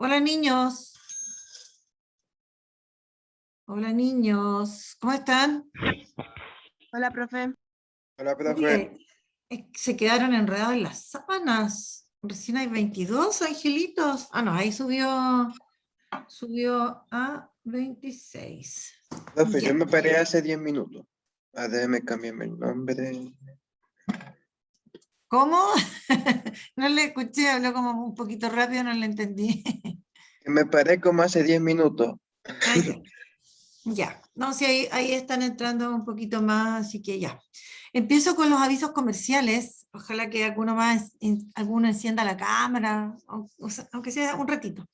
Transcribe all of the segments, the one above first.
Hola niños. Hola niños. ¿Cómo están? Hola, profe. Hola, profe. Oye, se quedaron enredados en las sábanas. Recién hay 22 angelitos. Ah, no, ahí subió a 26. Profe, Ya. yo me paré hace 10 minutos. A déjeme cambiarme el nombre. ¿Cómo? No le escuché, habló como un poquito rápido, no le entendí. Que me paré como hace 10 minutos. Ah, ya. Ya. No, sí, ahí están entrando un poquito más, así que ya. Empiezo con los avisos comerciales. Ojalá que alguno encienda la cámara, aunque sea un ratito.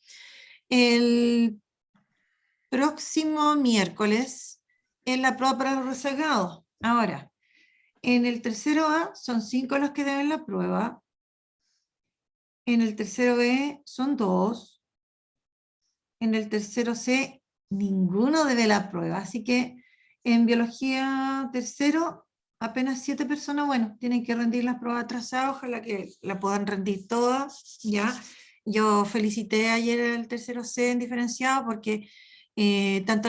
El próximo miércoles es la prueba para los rezagados. Ahora, en el tercero A son 5 los que deben la prueba. En el tercero B son 2. En el tercero C ninguno debe la prueba. Así que en biología tercero apenas 7 personas, bueno, tienen que rendir las pruebas atrasadas, ojalá que la puedan rendir todas, ¿ya? Yo felicité ayer al tercero C en diferenciado porque tanto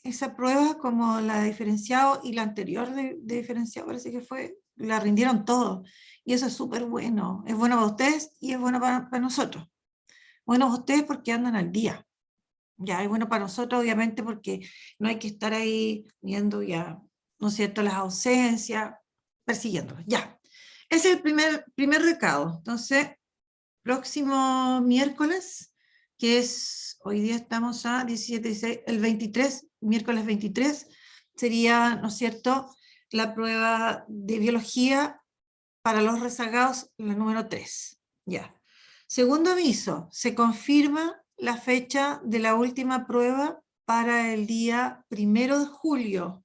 esa prueba como la de diferenciado y la anterior de diferenciado parece que fue, la rindieron todos. Y eso es súper bueno. Es bueno para ustedes y es bueno para nosotros. Bueno para ustedes porque andan al día. Ya, es bueno para nosotros, obviamente, porque no hay que estar ahí viendo ya, ¿no es cierto?, las ausencias, persiguiéndolos. Ya, ese es el primer recado. Entonces, próximo miércoles, que es, hoy día estamos a 17, 16, el 23, miércoles 23, sería, ¿no es cierto?, la prueba de biología para los rezagados, la número 3. Ya. Segundo aviso, se confirma la fecha de la última prueba para el día 1 de julio.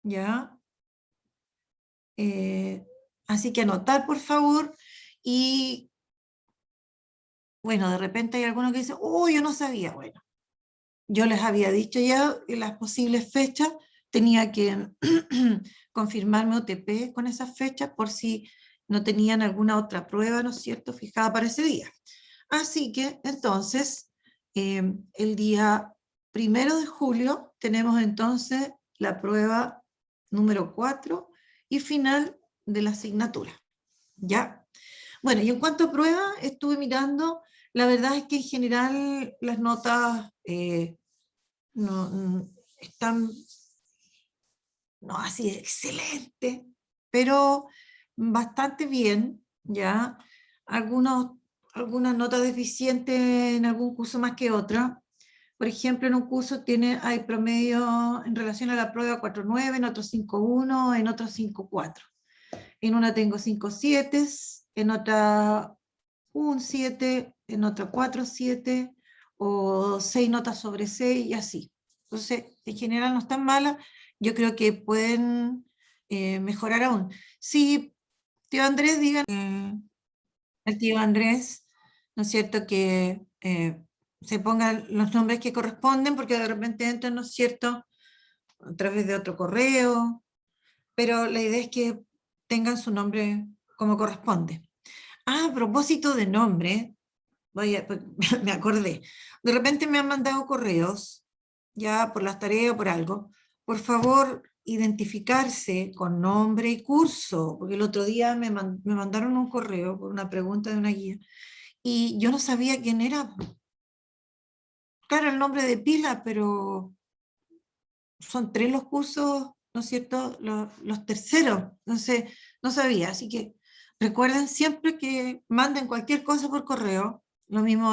¿Ya? Así que anotar, por favor, y bueno, de repente hay alguno que dice, oh, yo no sabía. Bueno, yo les había dicho ya las posibles fechas, tenía que confirmarme OTP con esas fechas por si no tenían alguna otra prueba, ¿no es cierto?, fijada para ese día. Así que entonces, el día 1 de julio tenemos entonces la prueba número 4 y final de la asignatura. ¿Ya? Bueno, y en cuanto a prueba, estuve mirando, la verdad es que en general las notas no, están, no así excelente, pero bastante bien, ¿ya? Algunas notas deficientes en algún curso más que otra. Por ejemplo, en un curso hay promedio en relación a la prueba 4,9, en otro 5,1, en otro 5,4. En una tengo 5,7, en otra un 7, en otra 4,7, o 6 notas sobre 6 y así. Entonces, en general no están malas, yo creo que pueden mejorar aún. Sí, tío Andrés, digan al tío Andrés, ¿no es cierto?, que se pongan los nombres que corresponden, porque de repente entran, ¿no es cierto?, a través de otro correo, pero la idea es que tengan su nombre como corresponde. Ah, a propósito de nombre, me acordé, de repente me han mandado correos, ya por las tareas o por algo, por favor, identificarse con nombre y curso, porque el otro día me mandaron un correo por una pregunta de una guía, y yo no sabía quién era. Claro, el nombre de pila, pero son 3 los cursos, ¿no es cierto?, los terceros, entonces no sabía, así que recuerden siempre que manden cualquier cosa por correo, lo mismo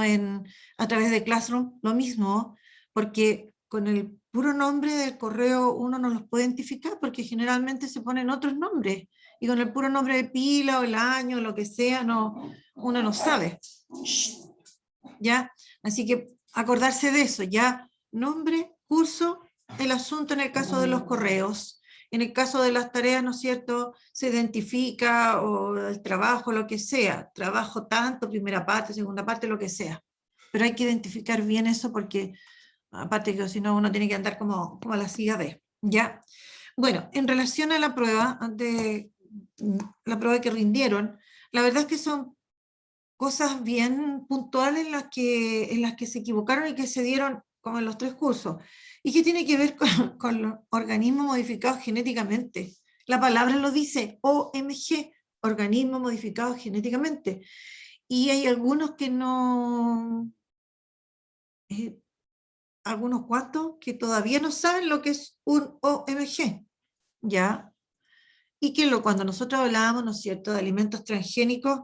a través de Classroom, lo mismo, porque con el puro nombre del correo uno no los puede identificar, porque generalmente se ponen otros nombres, y con el puro nombre de pila o el año, lo que sea, uno no sabe. ¿Ya? Así que acordarse de eso, ya, nombre, curso, el asunto en el caso de los correos. En el caso de las tareas, ¿no es cierto?, se identifica, o el trabajo, lo que sea, trabajo tanto, primera parte, segunda parte, lo que sea. Pero hay que identificar bien eso porque, aparte que si no, uno tiene que andar como la siga de, ¿ya? Bueno, en relación a la prueba, la prueba que rindieron, la verdad es que son cosas bien puntuales en las que se equivocaron y que se dieron como en los 3 cursos. ¿Y qué tiene que ver con los organismos modificados genéticamente? La palabra lo dice, OMG, organismos modificados genéticamente. Y hay algunos que no, algunos cuantos que todavía no saben lo que es un OMG, ¿ya? Y que cuando nosotros hablábamos, ¿no es cierto?, de alimentos transgénicos,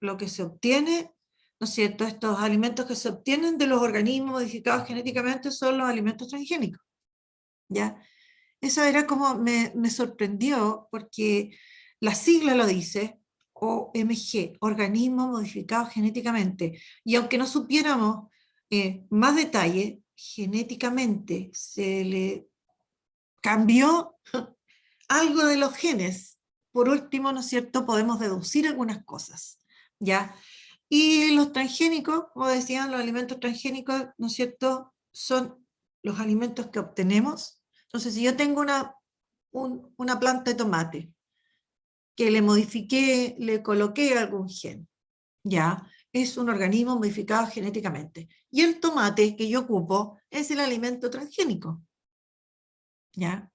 lo que se obtiene, ¿no es cierto?, estos alimentos que se obtienen de los organismos modificados genéticamente son los alimentos transgénicos, ¿ya? Eso era como me sorprendió porque la sigla lo dice, OMG, organismo modificado genéticamente, y aunque no supiéramos más detalle, genéticamente se le cambió algo de los genes. Por último, ¿no es cierto?, podemos deducir algunas cosas, ¿ya? Y los transgénicos, como decían, los alimentos transgénicos, ¿no es cierto?, son los alimentos que obtenemos. Entonces, si yo tengo una planta de tomate que le modifiqué, le coloqué algún gen, ¿ya? Es un organismo modificado genéticamente. Y el tomate que yo ocupo es el alimento transgénico, ¿ya?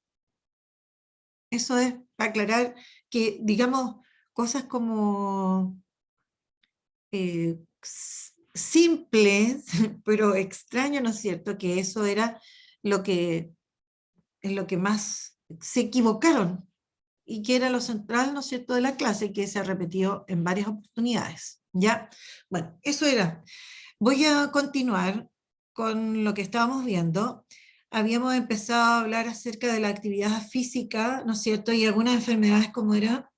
Eso es para aclarar que, digamos, cosas como simples, pero extraño, ¿no es cierto?, que eso era lo que, en lo que más se equivocaron y que era lo central, ¿no es cierto?, de la clase, que se repetió en varias oportunidades, ¿ya? Bueno, eso era. Voy a continuar con lo que estábamos viendo. Habíamos empezado a hablar acerca de la actividad física, ¿no es cierto?, y algunas enfermedades como era,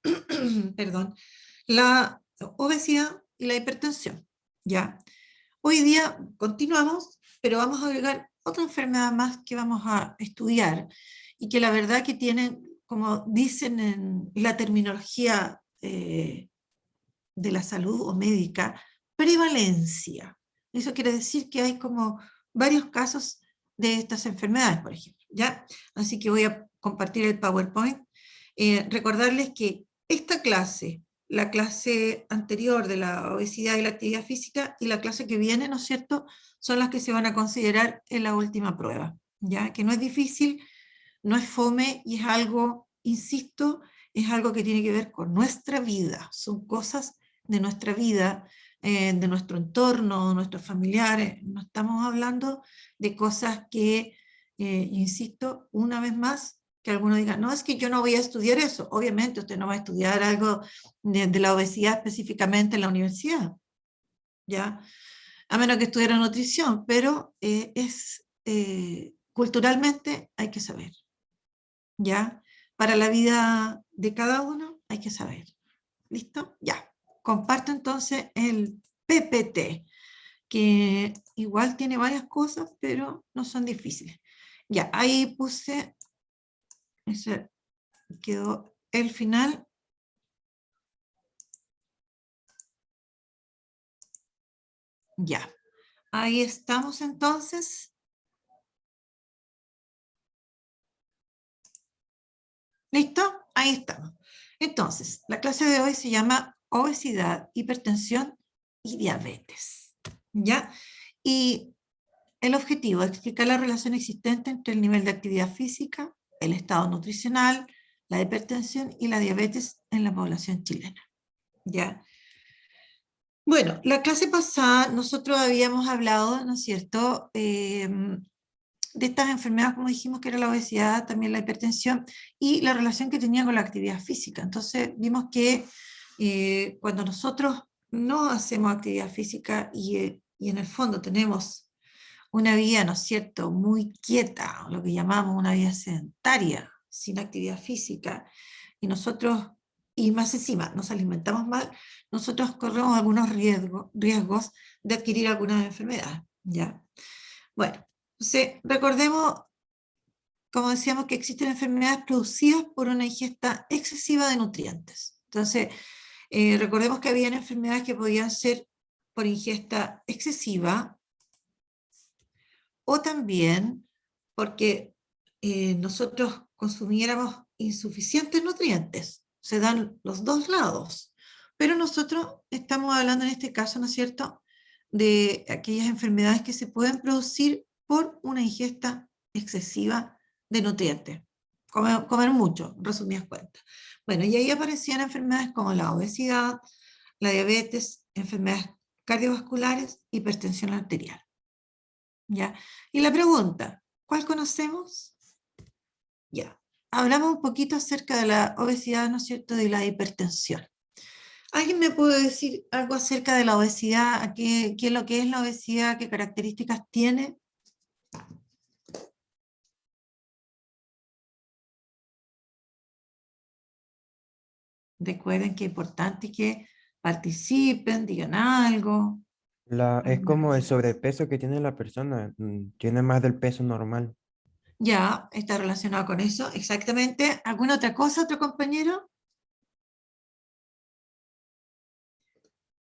perdón, la obesidad y la hipertensión, ¿ya? Hoy día continuamos, pero vamos a agregar otra enfermedad más que vamos a estudiar y que la verdad que tienen, como dicen en la terminología de la salud o médica, prevalencia. Eso quiere decir que hay como varios casos de estas enfermedades, por ejemplo, ¿ya? Así que voy a compartir el PowerPoint. Recordarles que esta clase, la clase anterior de la obesidad y la actividad física y la clase que viene, ¿no es cierto?, son las que se van a considerar en la última prueba, ¿ya? Que no es difícil, no es fome y es algo, insisto, es algo que tiene que ver con nuestra vida, son cosas de nuestra vida, de nuestro entorno, de nuestros familiares, no estamos hablando de cosas que, insisto, una vez más, que alguno diga, no, es que yo no voy a estudiar eso. Obviamente usted no va a estudiar algo de la obesidad específicamente en la universidad, ¿ya? A menos que estudiara nutrición, pero culturalmente hay que saber, ¿ya? Para la vida de cada uno hay que saber. ¿Listo? Ya. Comparto entonces el PPT, que igual tiene varias cosas, pero no son difíciles. Ya, ahí puse, ese quedó el final. Ya, ahí estamos entonces. ¿Listo? Ahí estamos. Entonces, la clase de hoy se llama obesidad, hipertensión y diabetes. ¿Ya? Y el objetivo es explicar la relación existente entre el nivel de actividad física, el estado nutricional, la hipertensión y la diabetes en la población chilena. ¿Ya? Bueno, la clase pasada nosotros habíamos hablado, ¿no es cierto?, de estas enfermedades, como dijimos, que era la obesidad, también la hipertensión, y la relación que tenía con la actividad física. Entonces vimos que cuando nosotros no hacemos actividad física y en el fondo tenemos una vida, ¿no es cierto?, muy quieta, lo que llamamos una vida sedentaria, sin actividad física, y nosotros, y más encima, nos alimentamos mal, nosotros corremos algunos riesgos de adquirir algunas enfermedades, ¿ya? Bueno, entonces, recordemos, como decíamos, que existen enfermedades producidas por una ingesta excesiva de nutrientes. Entonces, recordemos que habían enfermedades que podían ser por ingesta excesiva, o también porque nosotros consumiéramos insuficientes nutrientes. Se dan los dos lados, Pero nosotros estamos hablando en este caso, ¿no es cierto?, de aquellas enfermedades que se pueden producir por una ingesta excesiva de nutrientes. Comer mucho, en resumidas cuentas. Bueno, y ahí aparecían enfermedades como la obesidad, la diabetes, enfermedades cardiovasculares, hipertensión arterial. ¿Ya? Y la pregunta, ¿cuál conocemos? Ya, hablamos un poquito acerca de la obesidad, ¿no es cierto?, de la hipertensión. ¿Alguien me puede decir algo acerca de la obesidad? ¿Qué es lo que es la obesidad? ¿Qué características tiene? Recuerden que es importante que participen, digan algo. Es como el sobrepeso que tiene la persona, tiene más del peso normal. Ya, está relacionado con eso, exactamente. ¿Alguna otra cosa, otro compañero?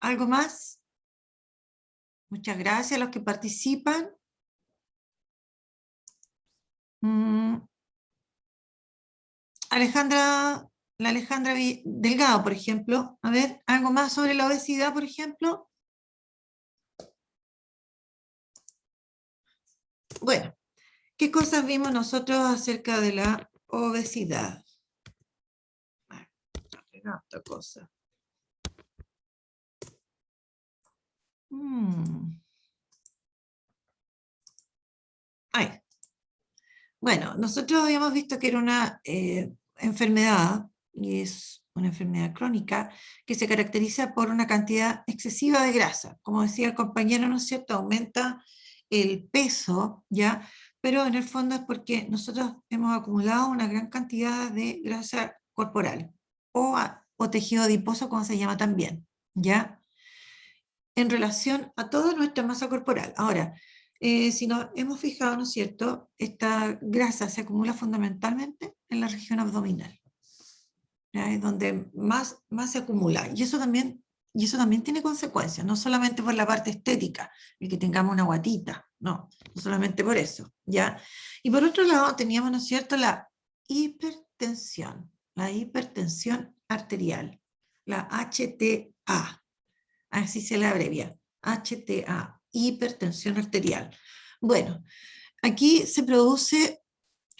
¿Algo más? Muchas gracias a los que participan. Alejandra Delgado, por ejemplo. A ver, ¿algo más sobre la obesidad, por ejemplo? Bueno, ¿qué cosas vimos nosotros acerca de la obesidad? Otra cosa. Ay. Bueno, nosotros habíamos visto que era una enfermedad, y es una enfermedad crónica, que se caracteriza por una cantidad excesiva de grasa. Como decía el compañero, ¿no es cierto?, aumenta el peso, ¿ya? Pero en el fondo es porque nosotros hemos acumulado una gran cantidad de grasa corporal, o tejido adiposo, como se llama también, ¿ya?, en relación a toda nuestra masa corporal. Ahora, si nos hemos fijado, ¿no es cierto?, esta grasa se acumula fundamentalmente en la región abdominal, ¿ya? Es donde más se acumula. Y eso también tiene consecuencias, no solamente por la parte estética, el que tengamos una guatita, no solamente por eso, ¿ya? Y por otro lado teníamos, ¿no es cierto?, la hipertensión arterial, la HTA, así se le abrevia, HTA, hipertensión arterial. Bueno, aquí se produce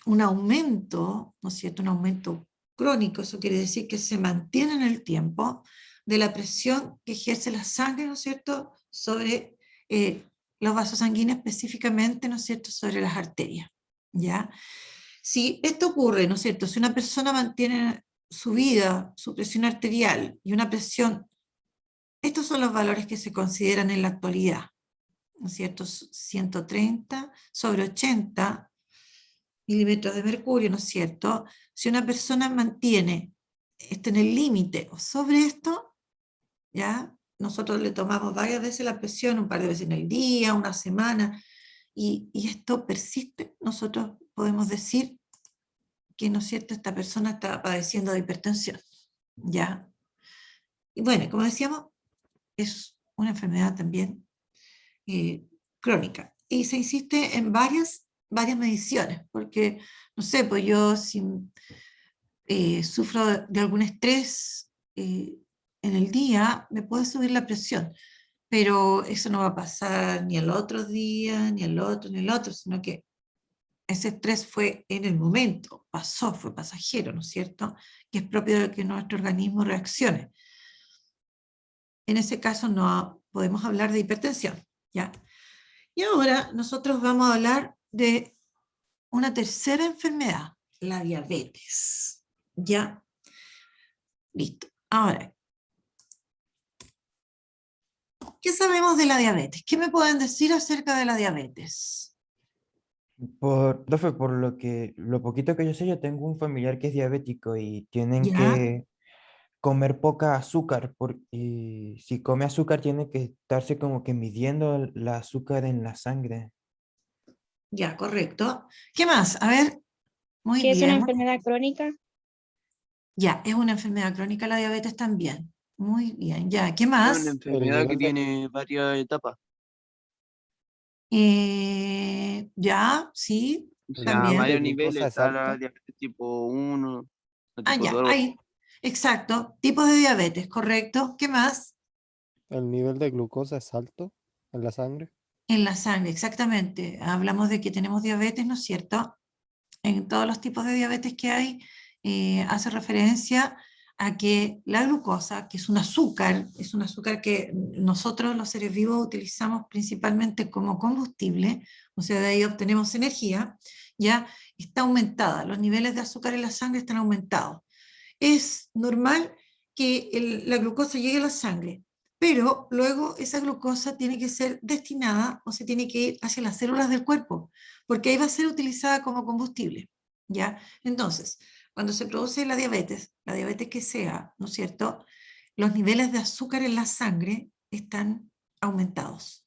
un aumento, ¿no es cierto?, un aumento crónico, eso quiere decir que se mantiene en el tiempo, de la presión que ejerce la sangre, ¿no es cierto?, sobre los vasos sanguíneos, específicamente, ¿no es cierto?, sobre las arterias, ¿ya? Si esto ocurre, ¿no es cierto?, si una persona mantiene su vida, su presión arterial y una presión, estos son los valores que se consideran en la actualidad, ¿no es cierto?, 130/80 milímetros de mercurio, ¿no es cierto? Si una persona mantiene esto en el límite o sobre esto, ¿ya?, nosotros le tomamos varias veces la presión, un par de veces en el día, una semana, y esto persiste, nosotros podemos decir que, ¿no es cierto?, esta persona está padeciendo de hipertensión, ¿ya? Y bueno, como decíamos, es una enfermedad también crónica. Y se insiste en varias mediciones, porque, no sé, pues yo si sufro de algún estrés en el día, me puede subir la presión, pero eso no va a pasar ni el otro día, ni el otro, sino que ese estrés fue en el momento, pasó, fue pasajero, ¿no es cierto?, que es propio de que nuestro organismo reaccione. En ese caso no podemos hablar de hipertensión, ¿ya? Y ahora nosotros vamos a hablar de una tercera enfermedad, la diabetes, ¿ya? Listo. Ahora, ¿qué sabemos de la diabetes? ¿Qué me pueden decir acerca de la diabetes? Profe, por lo poquito que yo sé, yo tengo un familiar que es diabético y tienen ¿Ya? que comer poca azúcar, porque si come azúcar tiene que estarse como que midiendo el azúcar en la sangre. Ya, correcto. ¿Qué más? A ver, muy ¿Qué es una bien. enfermedad crónica? Ya, es una enfermedad crónica la diabetes también. Muy bien, ya. ¿Qué Es una más? Pero enfermedad que tiene varias etapas. Ya, sí, O el sea, a nivel también. de varios glucosa niveles. es Está la alto. diabetes tipo 1, la Ah, tipo ya, 2. ahí. Exacto, tipos de diabetes, ¿correcto? ¿Qué más? El nivel de glucosa es alto en la sangre. En la sangre, exactamente. Hablamos de que tenemos diabetes, ¿no es cierto? En todos los tipos de diabetes que hay, hace referencia a que la glucosa, que es un azúcar que nosotros los seres vivos utilizamos principalmente como combustible, o sea, de ahí obtenemos energía, ya está aumentada. Los niveles de azúcar en la sangre están aumentados. Es normal que la glucosa llegue a la sangre, pero luego esa glucosa tiene que ser destinada o se tiene que ir hacia las células del cuerpo, porque ahí va a ser utilizada como combustible, ¿ya? Entonces, cuando se produce la diabetes que sea, ¿no es cierto?, los niveles de azúcar en la sangre están aumentados.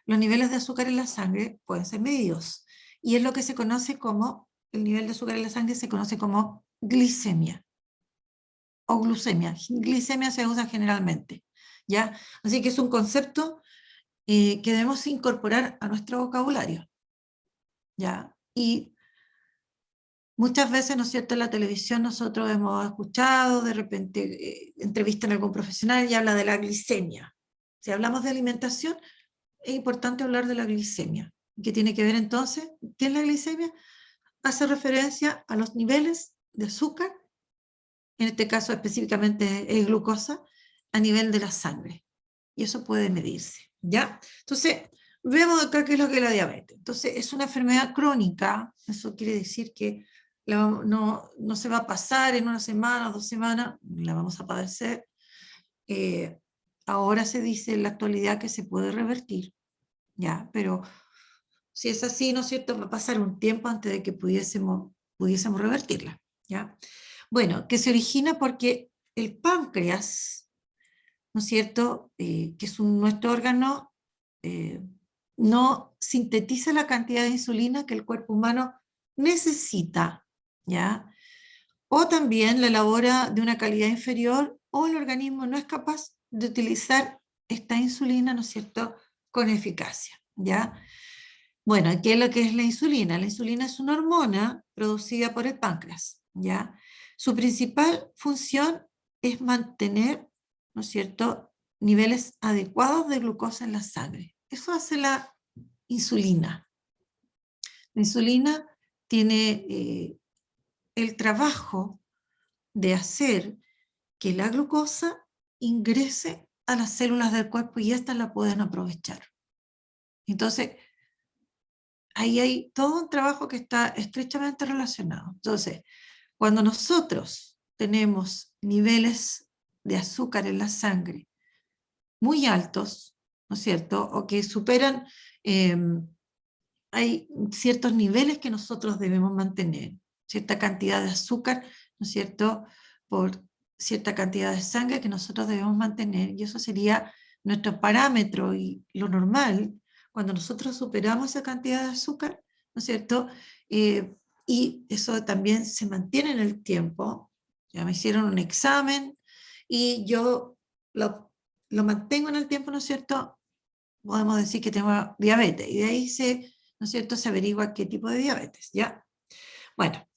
Los niveles de azúcar en la sangre pueden ser medidos, y es lo que se conoce como, el nivel de azúcar en la sangre se conoce como glicemia o glucemia. Glicemia se usa generalmente, ¿ya? Así que es un concepto que debemos incorporar a nuestro vocabulario, ¿ya? Y muchas veces, ¿no es cierto?, en la televisión nosotros hemos escuchado, de repente entrevistan a algún profesional y habla de la glicemia. Si hablamos de alimentación, es importante hablar de la glicemia. ¿Qué tiene que ver entonces? ¿Qué es la glicemia? Hace referencia a los niveles de azúcar, en este caso específicamente es glucosa, a nivel de la sangre. Y eso puede medirse, ¿ya? Entonces, vemos acá qué es lo que es la diabetes. Entonces, es una enfermedad crónica, eso quiere decir que no se va a pasar en una semana o 2 semanas, la vamos a padecer. Ahora se dice en la actualidad que se puede revertir, ¿ya? Pero si es así, ¿no es cierto?, va a pasar un tiempo antes de que pudiésemos revertirla, ¿ya? Bueno, que se origina porque el páncreas, ¿no es cierto?, que es nuestro órgano, no sintetiza la cantidad de insulina que el cuerpo humano necesita, ¿ya? O también la elabora de una calidad inferior, o el organismo no es capaz de utilizar esta insulina, ¿no es cierto?, con eficacia, ¿ya? Bueno, ¿qué es lo que es la insulina? La insulina es una hormona producida por el páncreas, ¿ya? Su principal función es mantener, ¿no es cierto?, niveles adecuados de glucosa en la sangre. Eso hace la insulina. La insulina tiene el trabajo de hacer que la glucosa ingrese a las células del cuerpo y éstas la pueden aprovechar. Entonces, ahí hay todo un trabajo que está estrechamente relacionado. Entonces, cuando nosotros tenemos niveles de azúcar en la sangre muy altos, ¿no es cierto?, o que superan, hay ciertos niveles que nosotros debemos mantener, cierta cantidad de azúcar, ¿no es cierto?, por cierta cantidad de sangre que nosotros debemos mantener, y eso sería nuestro parámetro y lo normal. Cuando nosotros superamos esa cantidad de azúcar, ¿no es cierto?, y eso también se mantiene en el tiempo. Ya me hicieron un examen y yo lo mantengo en el tiempo, ¿no es cierto?, podemos decir que tengo diabetes, y de ahí ¿no es cierto?, se averigua qué tipo de diabetes, ¿ya? Bueno,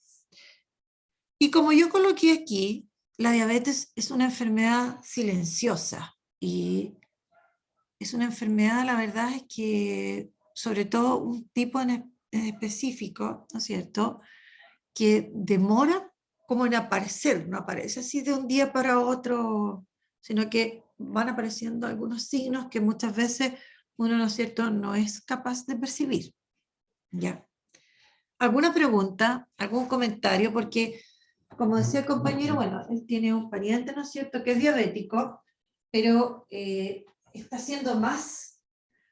y como yo coloqué aquí, la diabetes es una enfermedad silenciosa, y es una enfermedad, la verdad es que, sobre todo un tipo en específico, ¿no es cierto?, que demora como en aparecer, no aparece así de un día para otro, sino que van apareciendo algunos signos que muchas veces uno, ¿no es cierto?, no es capaz de percibir, ¿ya? ¿Alguna pregunta, algún comentario? Porque, como decía el compañero, bueno, él tiene un pariente, ¿no es cierto?, que es diabético, pero está haciendo más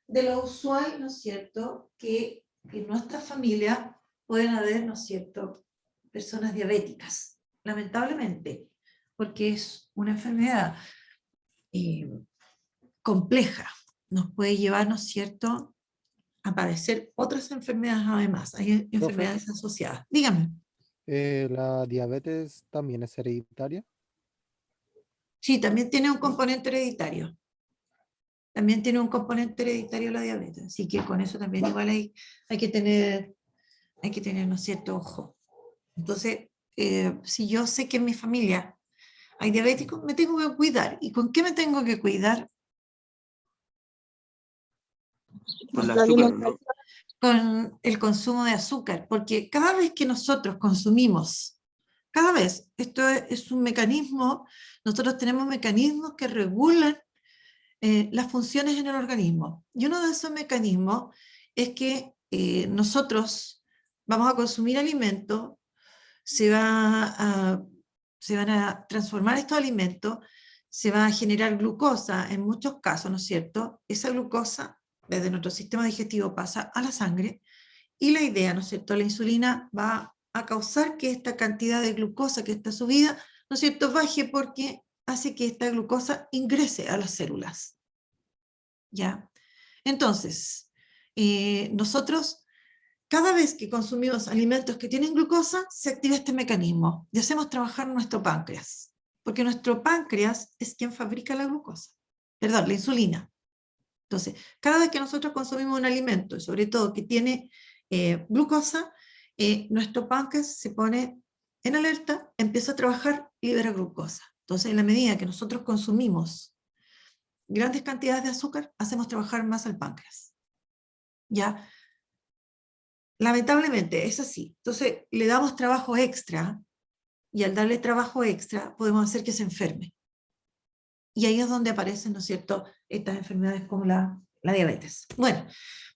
de lo usual, ¿no es cierto?, que en nuestra familia pueden haber, ¿no es cierto?, personas diabéticas, lamentablemente, porque es una enfermedad compleja, nos puede llevar, ¿no es cierto?, a padecer otras enfermedades además, hay Profe, enfermedades asociadas. Dígame. ¿la diabetes también es hereditaria? Sí, también tiene un componente hereditario. También tiene un componente hereditario la diabetes, así que con eso también igual hay que tener, ¿no es cierto?, ojo. Entonces, si yo sé que en mi familia hay diabéticos, me tengo que cuidar. ¿Y con qué me tengo que cuidar? Con el La azúcar, ¿no? Con el consumo de azúcar, porque cada vez que nosotros consumimos, cada vez, esto es un mecanismo, nosotros tenemos mecanismos que regulan las funciones en el organismo. Y uno de esos mecanismos es que nosotros vamos a consumir alimentos, se van a transformar estos alimentos, se va a generar glucosa en muchos casos, ¿no es cierto? Esa glucosa desde nuestro sistema digestivo pasa a la sangre y la idea, ¿no es cierto? La insulina va a causar que esta cantidad de glucosa que está subida, ¿no es cierto?, baje porque hace que esta glucosa ingrese a las células. ¿Ya? Entonces, nosotros, cada vez que consumimos alimentos que tienen glucosa, se activa este mecanismo y hacemos trabajar nuestro páncreas, porque nuestro páncreas es quien fabrica la glucosa, perdón, la insulina. Entonces, cada vez que nosotros consumimos un alimento, y sobre todo que tiene glucosa, nuestro páncreas se pone en alerta, empieza a trabajar y libera glucosa. Entonces, en la medida que nosotros consumimos grandes cantidades de azúcar, hacemos trabajar más al páncreas. ¿Ya? Lamentablemente es así. Entonces le damos trabajo extra y al darle trabajo extra podemos hacer que se enferme. Y ahí es donde aparecen, ¿no es cierto?, estas enfermedades como la diabetes. Bueno,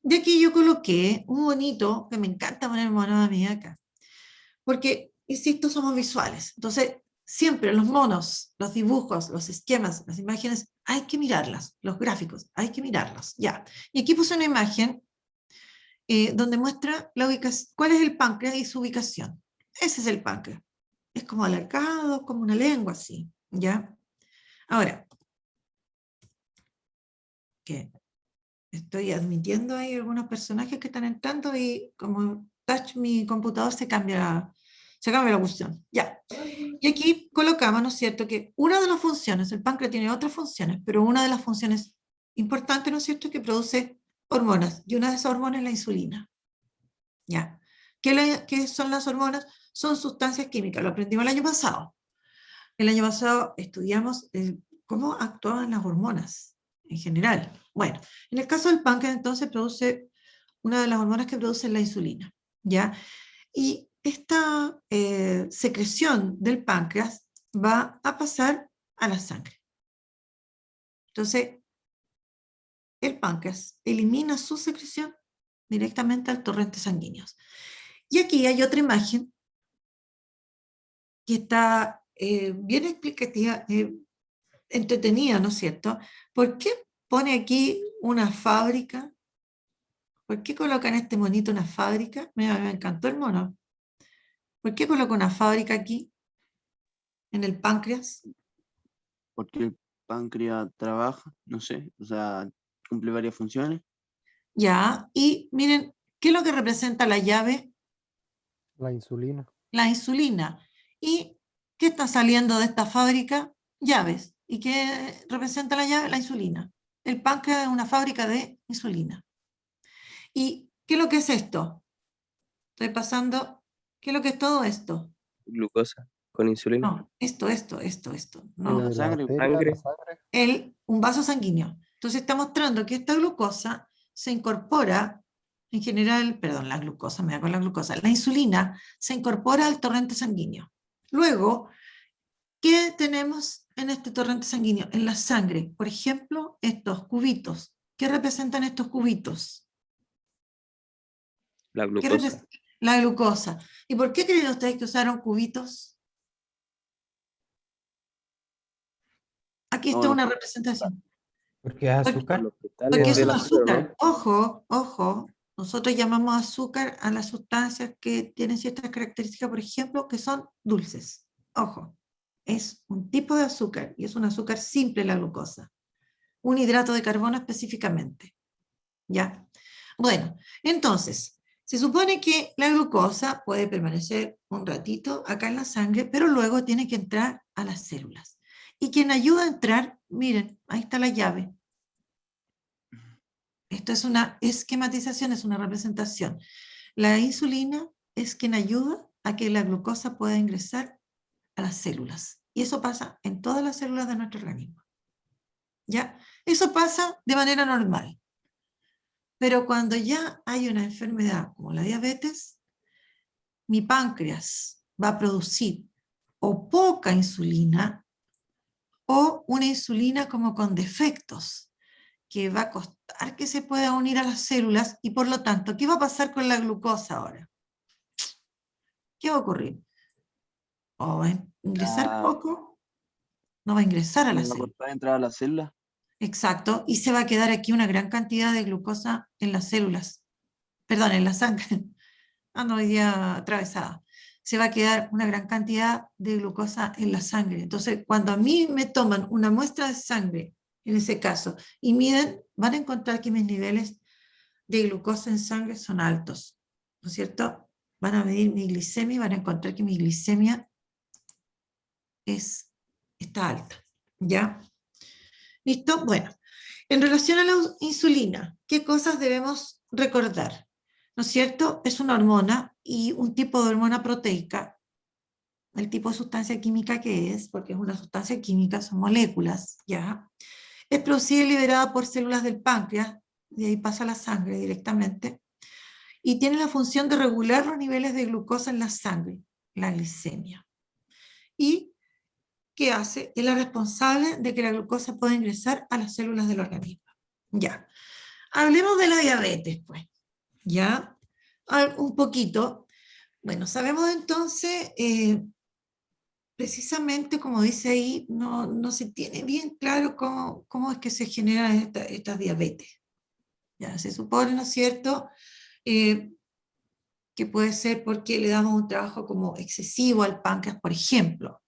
de aquí yo coloqué un monito, que me encanta poner monos a mí acá, porque, insisto, somos visuales. Entonces, siempre los monos, los dibujos, los esquemas, las imágenes, hay que mirarlas, los gráficos, hay que mirarlos, ya. Y aquí puse una imagen donde muestra la ubicación, cuál es el páncreas y su ubicación. Ese es el páncreas. Es como alargado, como una lengua, así, ¿ya? Ahora, que estoy admitiendo ahí algunos personajes que están entrando y como touch mi computador se cambia la cuestión. Ya. Y aquí colocamos, ¿no es cierto?, que una de las funciones, el páncreas tiene otras funciones, pero una de las funciones importantes, ¿no es cierto?, es que produce hormonas, y una de esas hormonas es la insulina. ¿Ya? ¿Qué son las hormonas? Son sustancias químicas, lo aprendimos el año pasado. El año pasado estudiamos cómo actuaban las hormonas en general. Bueno, en el caso del páncreas entonces produce una de las hormonas que produce la insulina, ¿ya? Y esta secreción del páncreas va a pasar a la sangre. Entonces, el páncreas elimina su secreción directamente al torrente sanguíneo. Y aquí hay otra imagen que está bien explicativa, entretenida, ¿no es cierto? ¿Por qué pone aquí una fábrica? ¿Por qué colocan este monito una fábrica? Me encantó el mono. ¿Por qué coloca una fábrica aquí, en el páncreas? Porque el páncreas trabaja, no sé, o sea, cumple varias funciones. Ya, y miren, ¿qué es lo que representa la llave? La insulina. La insulina. ¿Y qué está saliendo de esta fábrica? Llaves. ¿Y qué representa la llave? La insulina. El páncreas es una fábrica de insulina. ¿Y qué es lo que es esto? Estoy pasando, ¿qué es lo que es todo esto? Glucosa con insulina. No, esto. No, La sangre, Sangre. La sangre. un vaso sanguíneo. Entonces está mostrando que esta glucosa se incorpora, en general, perdón, la glucosa, me da con la glucosa, la insulina se incorpora al torrente sanguíneo. Luego, ¿qué tenemos en este torrente sanguíneo? En la sangre, por ejemplo, estos cubitos. ¿Qué representan estos cubitos? La ¿Qué glucosa. representa? La glucosa. ¿Y por qué creen ustedes que usaron cubitos? Aquí está no, una representación. Porque es azúcar. Los cristales Porque es del un azúcar, ¿no? azúcar. Ojo, ojo. Nosotros llamamos azúcar a las sustancias que tienen ciertas características, por ejemplo, que son dulces. Ojo. Es un tipo de azúcar y es un azúcar simple la glucosa. Un hidrato de carbono específicamente. ¿Ya? Bueno, entonces, se supone que la glucosa puede permanecer un ratito acá en la sangre, pero luego tiene que entrar a las células. Y quien ayuda a entrar, miren, ahí está la llave. Esto es una esquematización, es una representación. La insulina es quien ayuda a que la glucosa pueda ingresar a las células. Y eso pasa en todas las células de nuestro organismo. ¿Ya? Eso pasa de manera normal. Pero cuando ya hay una enfermedad como la diabetes, mi páncreas va a producir o poca insulina o una insulina como con defectos, que va a costar que se pueda unir a las células y por lo tanto, ¿qué va a pasar con la glucosa ahora? ¿Qué va a ocurrir? ¿O va a ingresar Ah, poco? No va a ingresar a la ¿no va a célula. costar entrar a la célula? Exacto, y se va a quedar aquí una gran cantidad de glucosa en las células, perdón, en la sangre. Ando hoy día atravesada. Se va a quedar una gran cantidad de glucosa en la sangre. Entonces, cuando a mí me toman una muestra de sangre, en ese caso, y miden, van a encontrar que mis niveles de glucosa en sangre son altos, ¿no es cierto? Van a medir mi glicemia y van a encontrar que mi glicemia está alta, ¿ya? ¿Listo? Bueno, en relación a la insulina, ¿qué cosas debemos recordar? ¿No es cierto? Es una hormona y un tipo de hormona proteica, el tipo de sustancia química que es, porque es una sustancia química, son moléculas, ¿ya? Es producida y liberada por células del páncreas, de ahí pasa a la sangre directamente, y tiene la función de regular los niveles de glucosa en la sangre, la glicemia. ¿Y qué hace? Es la responsable de que la glucosa pueda ingresar a las células del organismo. Ya. Hablemos de la diabetes, pues. ¿Ya? Un poquito. Bueno, sabemos entonces, precisamente como dice ahí, no se tiene bien claro cómo es que se generan estas diabetes. Ya, se supone, ¿no es cierto?, que puede ser porque le damos un trabajo como excesivo al páncreas, por ejemplo,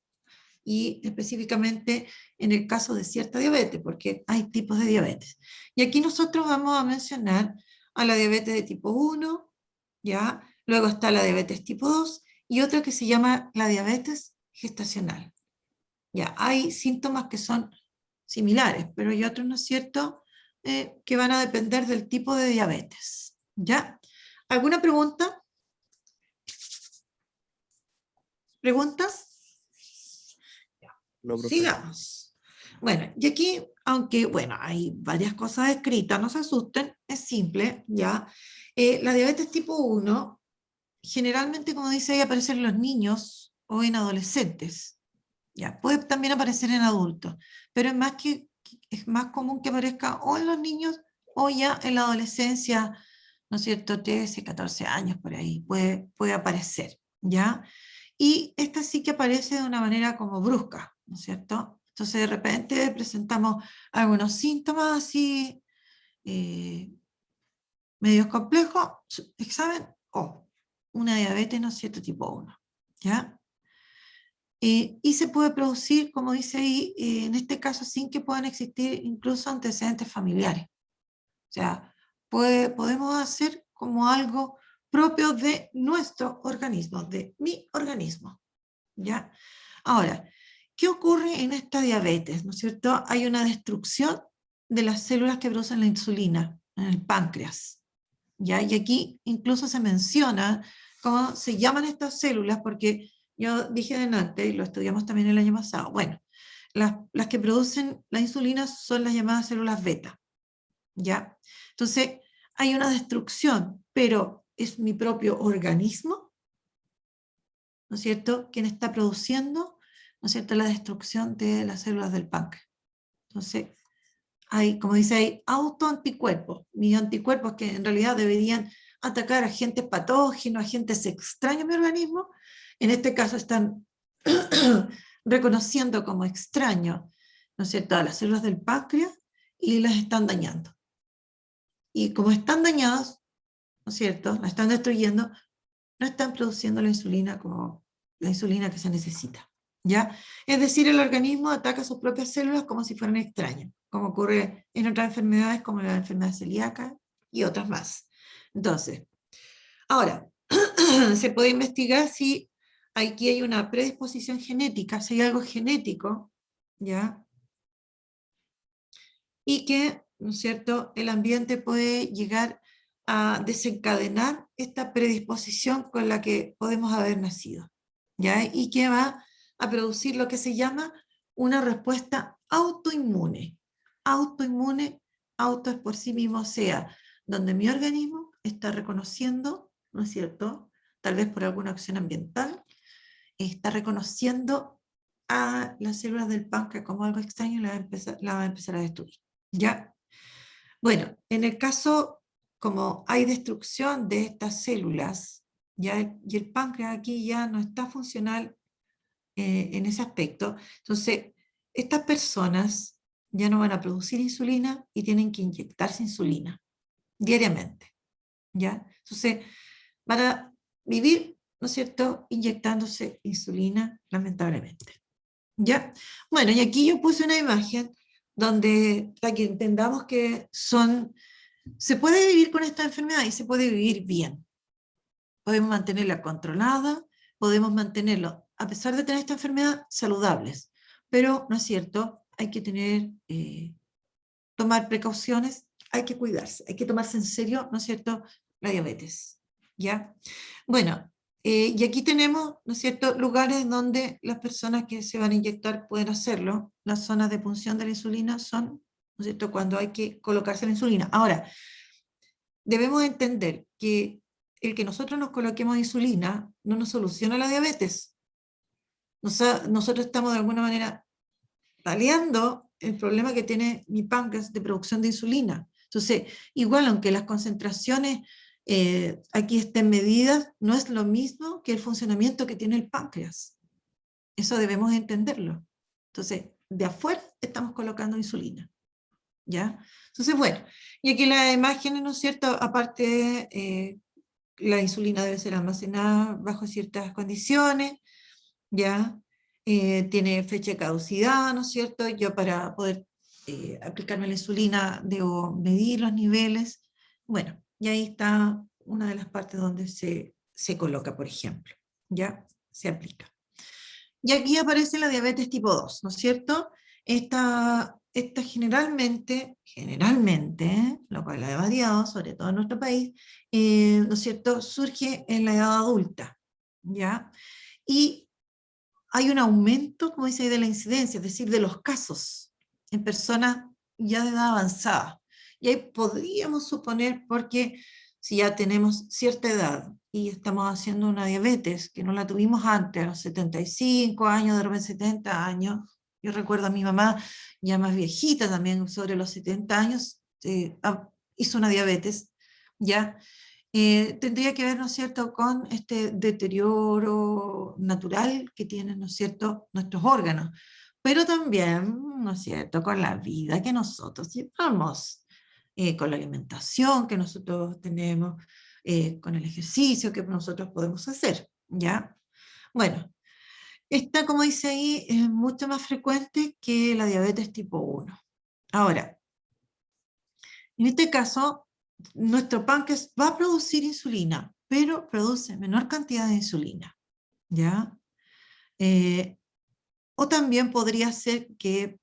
y específicamente en el caso de cierta diabetes, porque hay tipos de diabetes. Y aquí nosotros vamos a mencionar a la diabetes de tipo 1, ¿ya? Luego está la diabetes tipo 2 y otra que se llama la diabetes gestacional. Ya, hay síntomas que son similares, pero hay otros, ¿no es cierto?, que van a depender del tipo de diabetes. ¿Ya? ¿Alguna pregunta? ¿Preguntas? No, profe. Sigamos. Bueno, y aquí, aunque, bueno, hay varias cosas escritas, no se asusten, es simple, ¿ya? La diabetes tipo 1, generalmente, como dice ahí, aparece en los niños o en adolescentes, ¿ya? Puede también aparecer en adultos, pero es más común que aparezca o en los niños o ya en la adolescencia, ¿no es cierto? 13, 14 años por ahí, puede aparecer, ¿ya? Y esta sí que aparece de una manera como brusca, ¿no es cierto? Entonces de repente presentamos algunos síntomas así, medios complejos, examen, una diabetes, ¿no es cierto?, tipo 1, ¿ya? Y se puede producir, como dice ahí, en este caso sin que puedan existir incluso antecedentes familiares. O sea, podemos hacer como algo propio de nuestro organismo, de mi organismo, ¿ya? Ahora, ¿qué ocurre en esta diabetes? ¿No es cierto? Hay una destrucción de las células que producen la insulina en el páncreas, ¿ya? Y aquí incluso se menciona cómo se llaman estas células, porque yo dije delante, y lo estudiamos también el año pasado, bueno, las que producen la insulina son las llamadas células beta, ¿ya? Entonces, hay una destrucción, pero es mi propio organismo, ¿no es cierto?, quien está produciendo, ¿no es cierto?, la destrucción de las células del páncreas. Entonces, hay, como dice ahí, autoanticuerpos, mis anticuerpos que en realidad deberían atacar agentes patógenos, agentes extraños a mi organismo, en este caso están reconociendo como extraño, ¿no es cierto?, a las células del páncreas y las están dañando. Y como están dañadas, ¿no es cierto?, las están destruyendo, no están produciendo la insulina como la insulina que se necesita, ¿ya? Es decir, el organismo ataca sus propias células como si fueran extrañas, como ocurre en otras enfermedades como la enfermedad celíaca y otras más. Entonces, ahora, se puede investigar si aquí hay una predisposición genética, si hay algo genético, ¿ya? Y que, ¿no es cierto?, el ambiente puede llegar a desencadenar esta predisposición con la que podemos haber nacido, ¿ya? Y que va a producir lo que se llama una respuesta autoinmune. Autoinmune, auto es por sí mismo, o sea, donde mi organismo está reconociendo, ¿no es cierto?, tal vez por alguna acción ambiental, está reconociendo a las células del páncreas como algo extraño y la va a empezar a destruir. ¿Ya? Bueno, en el caso, como hay destrucción de estas células, ¿ya? Y el páncreas aquí ya no está funcional en ese aspecto, entonces estas personas ya no van a producir insulina y tienen que inyectarse insulina diariamente. ¿Ya? Entonces, van a vivir, ¿no es cierto?, inyectándose insulina, lamentablemente. ¿Ya? Bueno, y aquí yo puse una imagen donde, para que entendamos que se puede vivir con esta enfermedad y se puede vivir bien. Podemos mantenerla controlada, podemos mantenerlo, a pesar de tener esta enfermedad, saludables. Pero, ¿no es cierto?, hay que tomar precauciones, hay que cuidarse, hay que tomarse en serio, ¿no es cierto?, la diabetes. ¿Ya? Bueno, y aquí tenemos, ¿no es cierto?, lugares donde las personas que se van a inyectar pueden hacerlo. Las zonas de punción de la insulina son, ¿no es cierto?, cuando hay que colocarse la insulina. Ahora, debemos entender que el que nosotros nos coloquemos insulina no nos soluciona la diabetes. Nosotros estamos de alguna manera paliando el problema que tiene mi páncreas de producción de insulina. Entonces, igual aunque las concentraciones aquí estén medidas, no es lo mismo que el funcionamiento que tiene el páncreas. Eso debemos entenderlo. Entonces, de afuera estamos colocando insulina. ¿Ya? Entonces, bueno, y aquí las imágenes, ¿no es cierto? Aparte, la insulina debe ser almacenada bajo ciertas condiciones, ¿ya? Tiene fecha de caducidad, ¿no es cierto? Yo para poder aplicarme la insulina debo medir los niveles. Bueno, y ahí está una de las partes donde se coloca, por ejemplo, ¿ya? Se aplica. Y aquí aparece la diabetes tipo 2, ¿no es cierto? Esta generalmente, lo cual ha variado, sobre todo en nuestro país, ¿no es cierto?, surge en la edad adulta, ¿ya? Y hay un aumento, como dice ahí, de la incidencia, es decir, de los casos en personas ya de edad avanzada. Y ahí podríamos suponer, porque si ya tenemos cierta edad y estamos haciendo una diabetes que no la tuvimos antes, a los 75 años, de repente 70 años, yo recuerdo a mi mamá, ya más viejita también, sobre los 70 años, hizo una diabetes, ¿ya? Tendría que ver, ¿no es cierto?, con este deterioro natural que tienen, ¿no es cierto?, nuestros órganos, pero también, ¿no es cierto?, con la vida que nosotros llevamos, con la alimentación que nosotros tenemos, con el ejercicio que nosotros podemos hacer, ¿ya? Bueno, esta, como dice ahí, es mucho más frecuente que la diabetes tipo 1. Ahora, en este caso, nuestro páncreas va a producir insulina, pero produce menor cantidad de insulina, ¿ya? O también podría ser que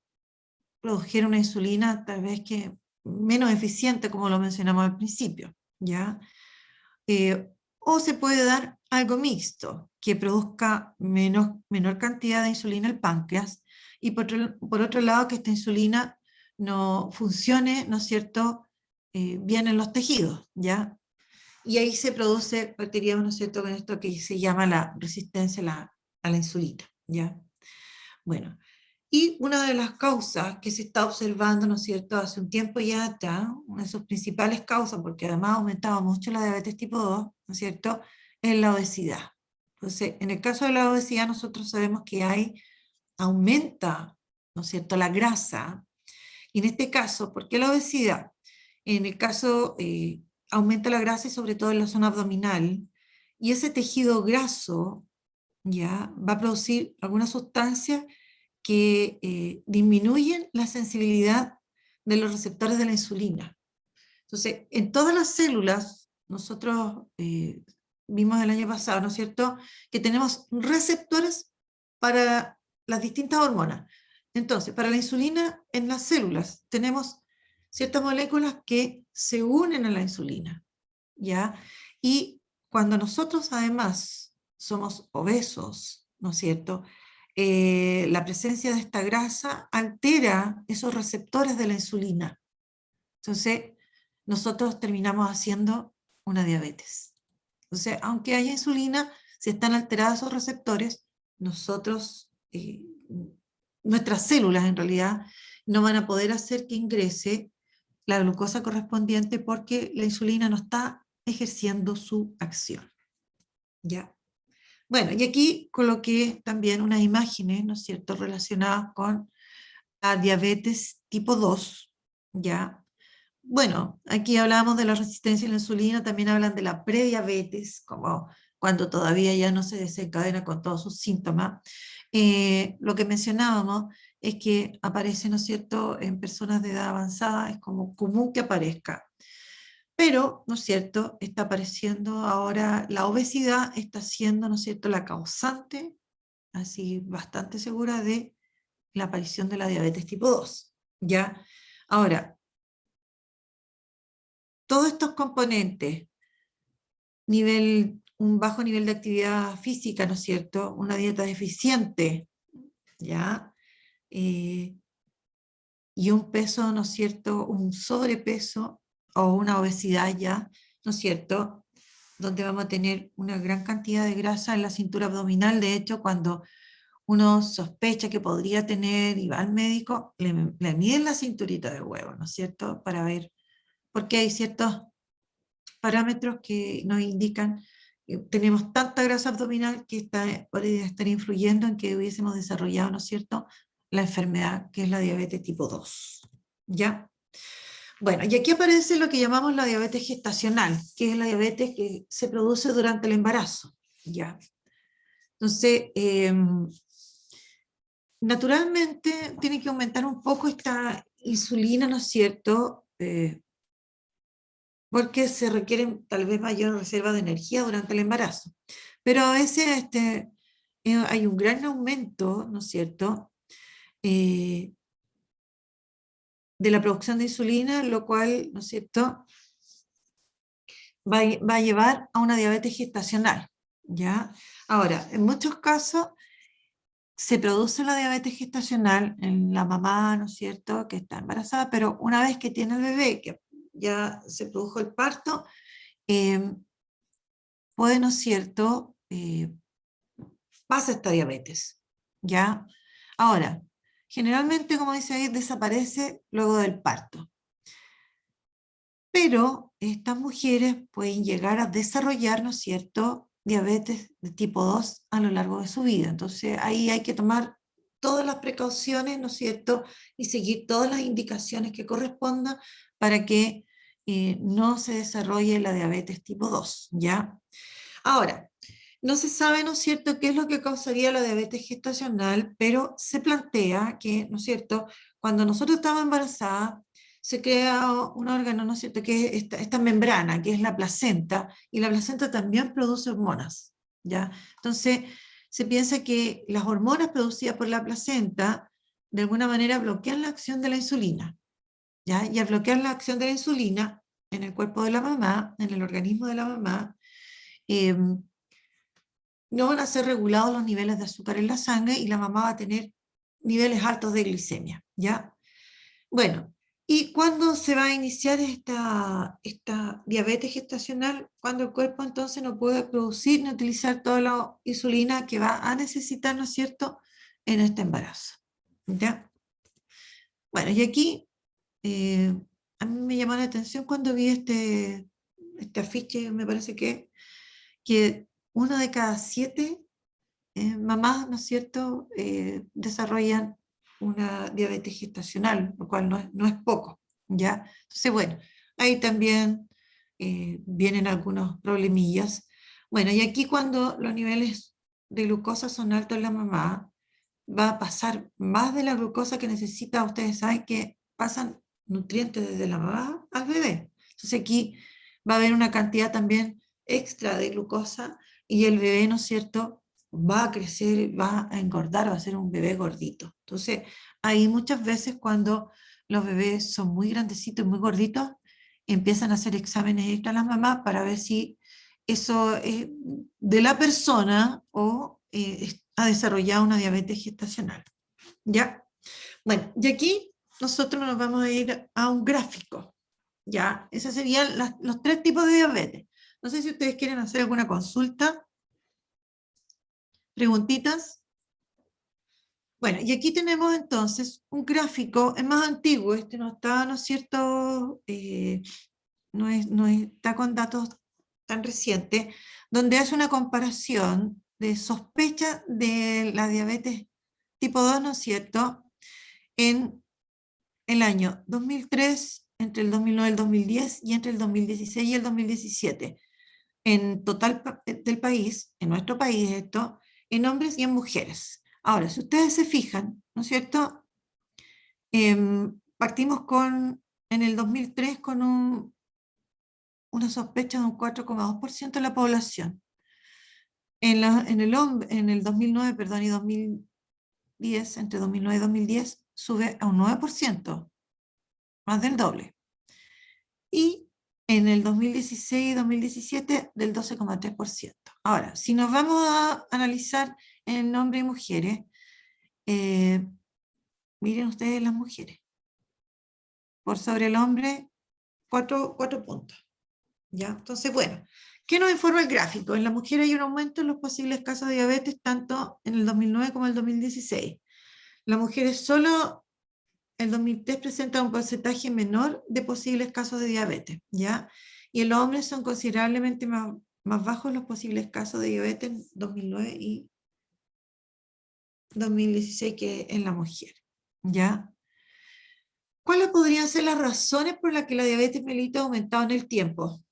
produjera una insulina tal vez que menos eficiente, como lo mencionamos al principio, ¿ya? O se puede dar algo mixto, que produzca menor cantidad de insulina el páncreas, y por otro lado que esta insulina no funcione, ¿no es cierto?, bien en los tejidos, ¿ya? Y ahí se produce, partiríamos, ¿no es cierto?, con esto que se llama la resistencia a la insulina, ¿ya? Bueno, y una de las causas que se está observando, ¿no es cierto?, hace un tiempo ya está, una de sus principales causas, porque además aumentaba mucho la diabetes tipo 2, ¿no es cierto?, es la obesidad. Entonces, en el caso de la obesidad, nosotros sabemos que aumenta, ¿no es cierto?, la grasa. Y en este caso, ¿por qué la obesidad? En el caso, aumenta la grasa y sobre todo en la zona abdominal, y ese tejido graso ya va a producir algunas sustancias que disminuyen la sensibilidad de los receptores de la insulina. Entonces, en todas las células, nosotros vimos el año pasado, ¿no es cierto?, que tenemos receptores para las distintas hormonas. Entonces, para la insulina, en las células tenemos ciertas moléculas que se unen a la insulina, ¿ya? Y cuando nosotros además somos obesos, ¿no es cierto?, la presencia de esta grasa altera esos receptores de la insulina. Entonces, nosotros terminamos haciendo una diabetes. Entonces, aunque haya insulina, si están alterados esos receptores, nosotros, nuestras células en realidad, no van a poder hacer que ingrese la glucosa correspondiente porque la insulina no está ejerciendo su acción. ¿Ya? Bueno, y aquí coloqué también unas imágenes, ¿no es cierto?, relacionadas con la diabetes tipo 2, ¿ya? Bueno, aquí hablábamos de la resistencia a la insulina, también hablan de la prediabetes, como cuando todavía ya no se desencadena con todos sus síntomas. Lo que mencionábamos es que aparece, ¿no es cierto?, en personas de edad avanzada, es como común que aparezca. Pero, ¿no es cierto?, está apareciendo ahora, la obesidad está siendo, ¿no es cierto?, la causante, así bastante segura, de la aparición de la diabetes tipo 2, ¿ya? Ahora, todos estos componentes, un bajo nivel de actividad física, ¿no es cierto?, una dieta deficiente, ¿ya? Y un peso, ¿no es cierto?, un sobrepeso o una obesidad ya, ¿no es cierto?, donde vamos a tener una gran cantidad de grasa en la cintura abdominal. De hecho, cuando uno sospecha que podría tener y va al médico, le miden la cinturita de huevo, ¿no es cierto?, para ver, porque hay ciertos parámetros que nos indican que tenemos tanta grasa abdominal que podría estar influyendo en que hubiésemos desarrollado, ¿no es cierto?, la enfermedad que es la diabetes tipo 2. ¿Ya? Bueno, y aquí aparece lo que llamamos la diabetes gestacional, que es la diabetes que se produce durante el embarazo. ¿Ya? Entonces, naturalmente tiene que aumentar un poco esta insulina, ¿no es cierto?, porque se requieren tal vez mayor reserva de energía durante el embarazo. Pero a veces hay un gran aumento, ¿no es cierto?, de la producción de insulina, lo cual, ¿no es cierto?, va a llevar a una diabetes gestacional, ¿ya? Ahora, en muchos casos se produce la diabetes gestacional en la mamá, ¿no es cierto?, que está embarazada, pero una vez que tiene el bebé, que ya se produjo el parto, puede, ¿no es cierto?, pasa esta diabetes, ¿ya? Ahora, generalmente, como dice ahí, desaparece luego del parto. Pero estas mujeres pueden llegar a desarrollar, ¿no es cierto?, diabetes de tipo 2 a lo largo de su vida. Entonces ahí hay que tomar todas las precauciones, ¿no es cierto?, y seguir todas las indicaciones que correspondan para que no se desarrolle la diabetes tipo 2, ¿ya? Ahora, no se sabe, ¿no es cierto?, qué es lo que causaría la diabetes gestacional, pero se plantea que, ¿no es cierto?, cuando nosotros estamos embarazadas, se crea un órgano, ¿no es cierto?, que es esta membrana, que es la placenta, y la placenta también produce hormonas, ¿ya? Entonces, se piensa que las hormonas producidas por la placenta, de alguna manera, bloquean la acción de la insulina, ¿ya? Y al bloquear la acción de la insulina en el cuerpo de la mamá, en el organismo de la mamá, no van a ser regulados los niveles de azúcar en la sangre y la mamá va a tener niveles altos de glicemia, ¿ya? Bueno, ¿y cuándo se va a iniciar esta diabetes gestacional? Cuando el cuerpo entonces no puede producir ni utilizar toda la insulina que va a necesitar, ¿no es cierto?, en este embarazo, ¿ya? Bueno, y aquí a mí me llamó la atención cuando vi este afiche, me parece que 1 de cada 7 mamás, ¿no es cierto?, desarrollan una diabetes gestacional, lo cual no es poco, ¿ya? Entonces, bueno, ahí también vienen algunos problemillas. Bueno, y aquí cuando los niveles de glucosa son altos en la mamá, va a pasar más de la glucosa que necesita. Ustedes saben que pasan nutrientes desde la mamá al bebé. Entonces aquí va a haber una cantidad también extra de glucosa y el bebé, ¿no es cierto?, va a crecer, va a engordar, va a ser un bebé gordito. Entonces, ahí muchas veces cuando los bebés son muy grandecitos y muy gorditos, empiezan a hacer exámenes extra a las mamás para ver si eso es de la persona o ha desarrollado una diabetes gestacional. ¿Ya? Bueno, y aquí nosotros nos vamos a ir a un gráfico. ¿Ya? Esos serían los 3 tipos de diabetes. No sé si ustedes quieren hacer alguna consulta. ¿Preguntitas? Bueno, y aquí tenemos entonces un gráfico, es más antiguo, este no está, ¿no es cierto? No está con datos tan recientes, donde hace una comparación de sospecha de la diabetes tipo 2, ¿no es cierto? En el año 2003, entre el 2009 y el 2010, y entre el 2016 y el 2017. En total del país, en nuestro país esto, en hombres y en mujeres. Ahora, si ustedes se fijan, ¿no es cierto? Partimos en el 2003 con una sospecha de un 4,2% de la población. En el 2009, perdón, y 2010, entre 2009 y 2010, sube a un 9%, más del doble. Y en el 2016 y 2017 del 12,3%. Ahora, si nos vamos a analizar en hombres y mujeres, miren ustedes las mujeres. Por sobre el hombre, 4 puntos. ¿Ya? Entonces, bueno, ¿qué nos informa el gráfico? En la mujer hay un aumento en los posibles casos de diabetes tanto en el 2009 como en el 2016. Las mujeres solo el 2003 presenta un porcentaje menor de posibles casos de diabetes, ¿ya? Y en los hombres son considerablemente más bajos los posibles casos de diabetes en 2009 y 2016 que en la mujer, ¿ya? ¿Cuáles podrían ser las razones por las que la diabetes mellitus ha aumentado en el tiempo?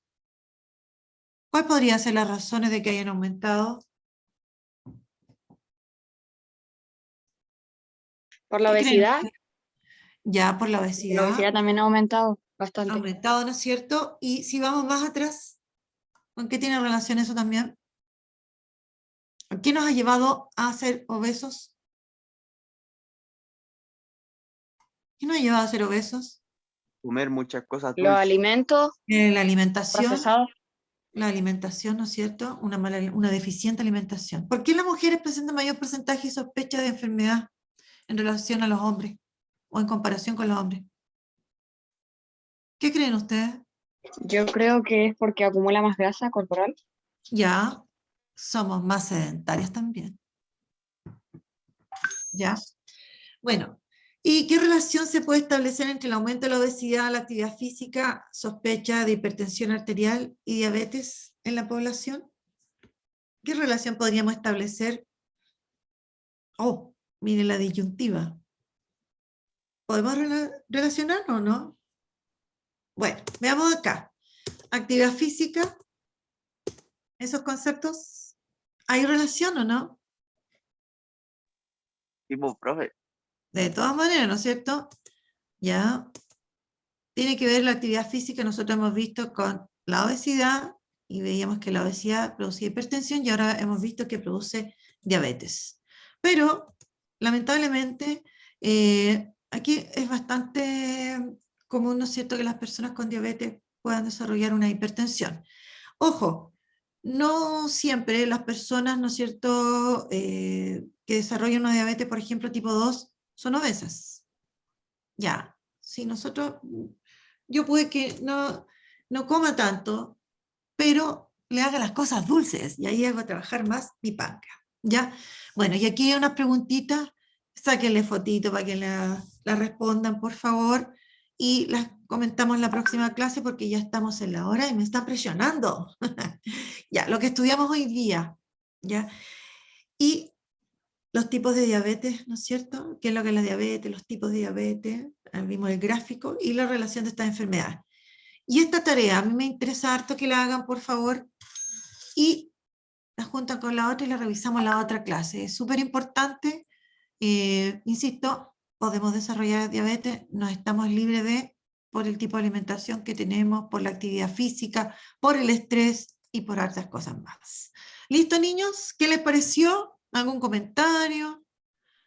¿Cuáles podrían ser las razones de que hayan aumentado? Por la ¿Qué creen obesidad, ustedes? Ya, por la la obesidad obesidad también ha aumentado ha bastante. aumentado, ¿no es cierto? Y si vamos más atrás, ¿con qué tiene relación eso también? ¿Qué nos ha llevado a ser obesos? ¿Qué nos ha llevado a ser obesos? Comer muchas cosas Los dulces. alimentos La alimentación, procesados, ¿no es cierto? Una deficiente alimentación. ¿Por qué las mujeres presentan mayor porcentaje de sospecha de enfermedad en relación a los hombres o en comparación con los hombres? ¿Qué creen ustedes? yo creo que es porque acumula más grasa corporal. Ya, somos más sedentarios también. ¿Ya? Bueno, ¿y qué relación se puede establecer entre el aumento de la obesidad, la actividad física, sospecha de hipertensión arterial y diabetes en la población? ¿Qué relación podríamos establecer? Oh, mire la disyuntiva. ¿Podemos relacionarnos o no? Bueno, veamos acá. Actividad física, esos conceptos, ¿hay relación o no? Tipo, profe, De todas maneras, ¿no es cierto? Ya. Tiene que ver la actividad física, nosotros hemos visto con la obesidad, y veíamos que la obesidad producía hipertensión, y ahora hemos visto que produce diabetes. Pero, lamentablemente, aquí es bastante común, ¿no es cierto?, que las personas con diabetes puedan desarrollar una hipertensión. Ojo, no siempre las personas, ¿no es cierto?, que desarrollan una diabetes, por ejemplo, tipo 2, son obesas. Ya, si nosotros, yo puede que no coma tanto, pero le haga las cosas dulces, y ahí hago trabajar más mi páncreas, ¿ya? Bueno, y aquí hay unas preguntitas, sáquenle fotito para que la respondan, por favor, y las comentamos en la próxima clase porque ya estamos en la hora y me están presionando. Ya, lo que estudiamos hoy día, ¿ya? Y los tipos de diabetes, ¿no es cierto? ¿Qué es lo que es la diabetes? Los tipos de diabetes, vimos el gráfico y la relación de estas enfermedades. Y esta tarea, a mí me interesa harto que la hagan, por favor, y la juntan con la otra y la revisamos en la otra clase. Es súper importante, insisto, podemos desarrollar diabetes, no estamos libres por el tipo de alimentación que tenemos, por la actividad física, por el estrés y por otras cosas más. ¿Listo, niños? ¿Qué les pareció? ¿Algún comentario?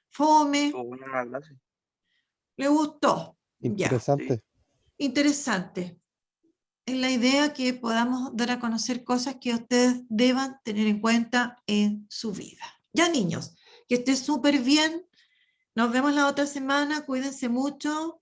¿Fome? estuvo buena la clase. ¿Le gustó? Ya, Interesante. interesante. Es la idea que podamos dar a conocer cosas que ustedes deban tener en cuenta en su vida. Ya, niños, Que esté súper bien. Nos vemos la otra semana. Cuídense mucho.